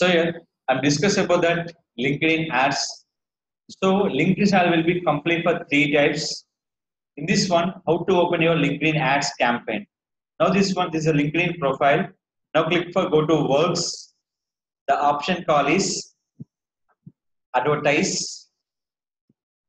So here I'm discussing about that LinkedIn ads. So LinkedIn ad will be complete for three types. In this one, how to open your LinkedIn ads campaign. Now this one, this is a LinkedIn profile. Now click for go to works. The option call is advertise.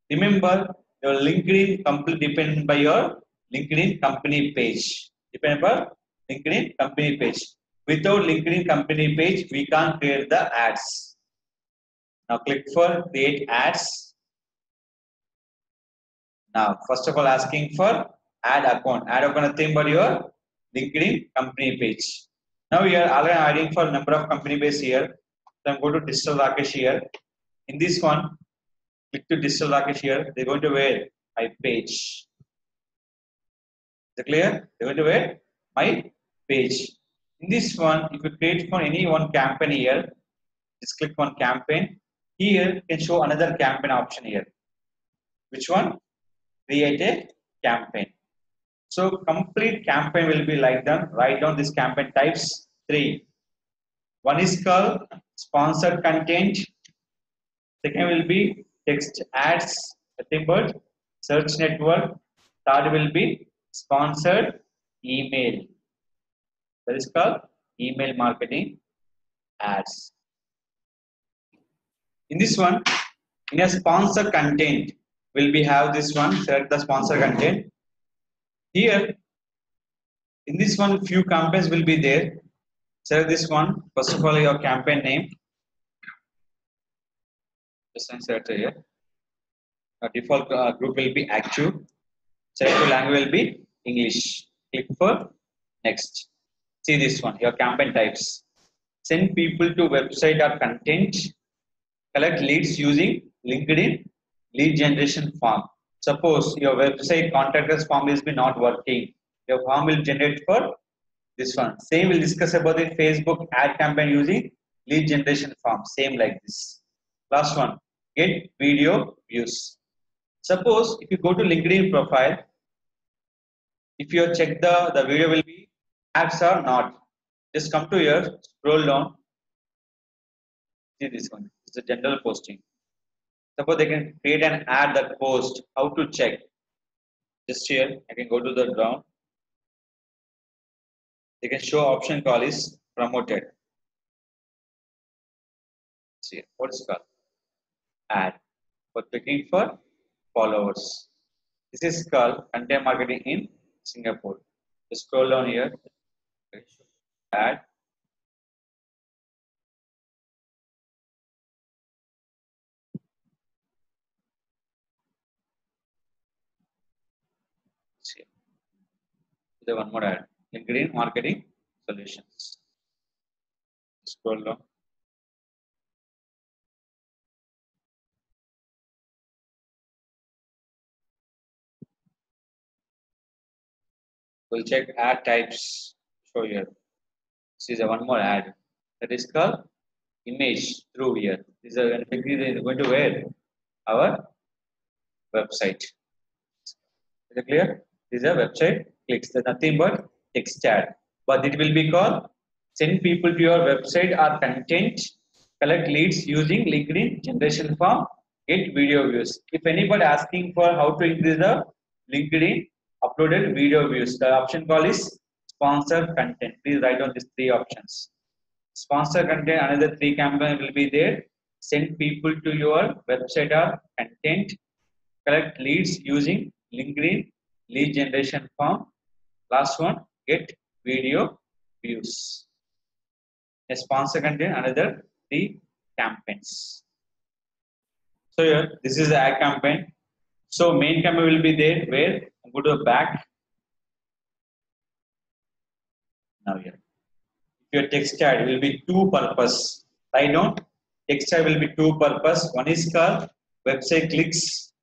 Remember your LinkedIn complete depend by your LinkedIn company page. Depend by LinkedIn company page. Without LinkedIn company page, we can't create the ads. Now click for create ads. Now, first of all, asking for add account. Add account nothing but your LinkedIn company page. Now we are already adding for number of company base here. So I'm going to digital Rakesh here. In this one, click to digital Rakesh here. They're going to wear my page. Is it clear? They're going to wear my page. In this one, if you create for any one campaign here, just click on campaign. Here you can show another campaign option here. Which one? Create a campaign. So complete campaign will be like that. Write down this campaign types 3. One is called sponsored content. Second will be text ads, nothing but search network. Third will be sponsored email. That is called email marketing ads. In this one, in a sponsor content, will be have this one. Select the sponsor content. Here, in this one, few campaigns will be there. Select this one. First of all, your campaign name. Just insert here. Default group will be active. Select language will be English. Click for next. See this one. Your campaign types. Send people to website or content. Collect leads using LinkedIn lead generation form. Suppose your website contact us form is not working. Your form will generate for this one. Same we'll discuss about the Facebook ad campaign using lead generation form. Same like this. Last one, get video views. Suppose if you go to LinkedIn profile, if you check the video will be ads or not. Just come to here, scroll down. See this one. It's a general posting. Suppose they can create an ad that post. How to check? Just here, I can go to the ground. They can show option call is promoted. See what is called ad for clicking for followers. This is called content marketing in Singapore. Just scroll down here. Ad. See. The one more ad. LinkedIn marketing solutions. Scroll down. We'll check ad types. Show here. This is a one more ad. That is called image through here. This is going to wear our website. Is it clear? This is a website. Clicks. There's nothing but text ad. But it will be called send people to your website or content. Collect leads using LinkedIn generation form. Get video views. If anybody asking for how to increase the LinkedIn uploaded video views, the option call is sponsor content. Please write down these 3 options. Sponsor content, another 3 campaign will be there. Send people to your website or content. Collect leads using LinkedIn lead generation form. Last one, get video views. A sponsor content, another 3 campaigns. So here, this is the ad campaign. So main campaign will be there where go to the back. Now here, your text ad will be 2 purpose. Write down text ad will be 2 purpose. One is called website clicks.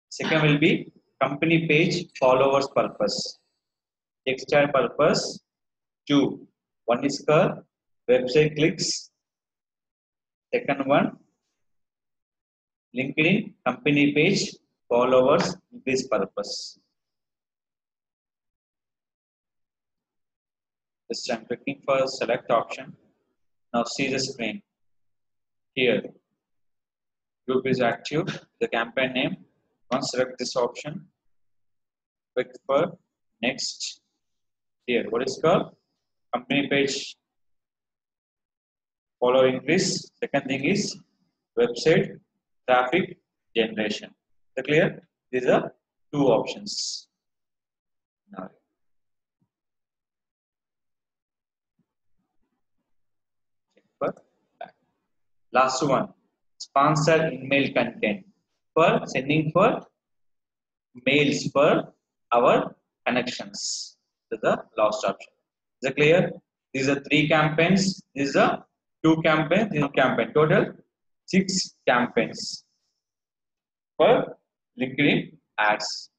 Second will be company page followers purpose. Text ad purpose 2. One is called website clicks. Second one, LinkedIn company page followers increase purpose. Just I'm clicking for select option. Now see the screen. Here, group is active. The campaign name. Once select this option, click for next. Here, what is called? Company page following this. Second thing is website traffic generation. Is that clear? These are two options. Now, check for back. Last one, sponsored email content for sending for mails for our connections. This is the last option. Is it clear? These are three campaigns. These are two campaigns. This is campaign. Total 6 campaigns for LinkedIn ads.